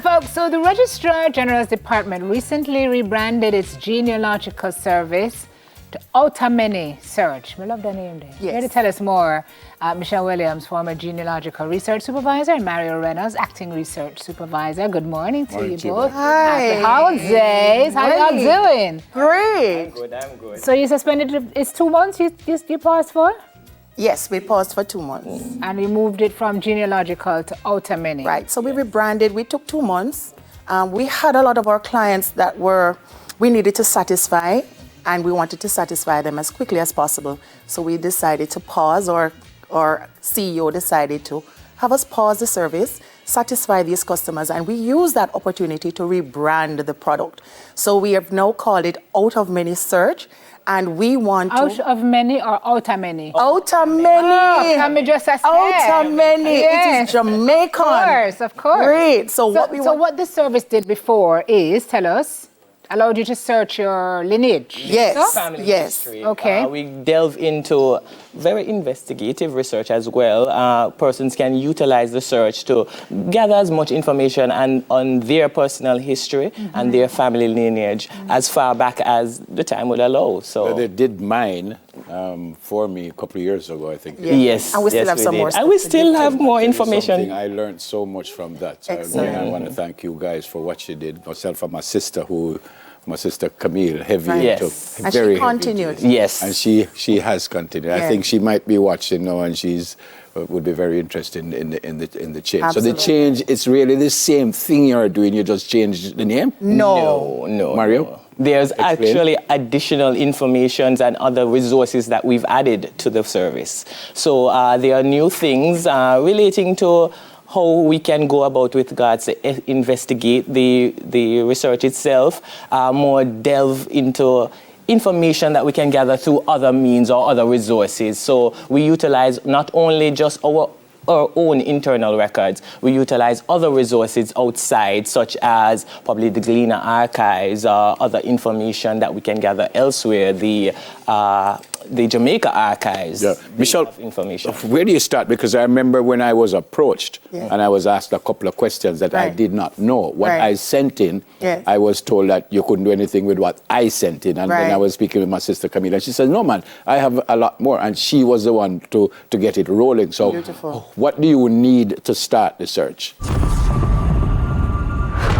right, folks, so the Registrar General's Department recently rebranded its genealogical service to Outtamany Search. We love the name there. Yes. Here to tell us more, Michelle Williams, former Genealogical Research Supervisor, and Mario Reynolds, Acting Research Supervisor. Good morning to you both. Hi. Happy holidays. How y'all doing? Great. I'm good. So you suspended, it's 2 months you paused for? Yes, we paused for 2 months. And we moved it from genealogical to Outtamany. Right, so we rebranded. We took 2 months. We had a lot of our clients that we needed to satisfy, and we wanted to satisfy them as quickly as possible. So we decided to pause, or our CEO decided to have us pause the service, satisfy these customers, and we use that opportunity to rebrand the product. So we have now called it Outtamany Search, and we want to... Out of many or Outtamany? Outtamany. Oh, can we just ask Outtamany. Yes. It is Jamaican. Of course. Great. So what this service did before is, tell us, allowed you to search your lineage. Yes. Family Yes. history. Okay. We delve into very investigative research as well. Persons can utilize the search to gather as much information on their personal history and their family lineage as far back as the time would allow. So They did mine for me a couple of years ago, I think. yes, And we still yes, have some did. more And stuff we to still do. have more That is information. something I learned so much from that. So Excellent. again, I want to thank you guys for what you did. Myself and my sister Camille, heavy Right. into Yes. And very she heavy continued. into it. Yes. And she has continued. I Yeah. think she might be watching now, and she's would be very interested in the change. Absolutely. So the change, it's really the same thing you're doing. You just changed the name. No. No. Mario? There's Explain. actually additional informations and other resources that we've added to the service. So there are new things relating to how we can go about with regards to investigate the research itself, more delve into information that we can gather through other means or other resources. So we utilize not only just our own internal records, we utilize other resources outside, such as probably the Gleaner archives or other information that we can gather elsewhere, the Jamaica archives. Yeah. Michelle, information. where do you start? Because I remember when I was approached Yeah. and I was asked a couple of questions that I Right. did not know. What Right. I sent in, Yes. I was told that you couldn't do anything with what I sent in. And then Right. I was speaking with my sister Camille, and she said, no, man, I have a lot more. And she was the one to get it rolling. So Beautiful. what do you need to start the search?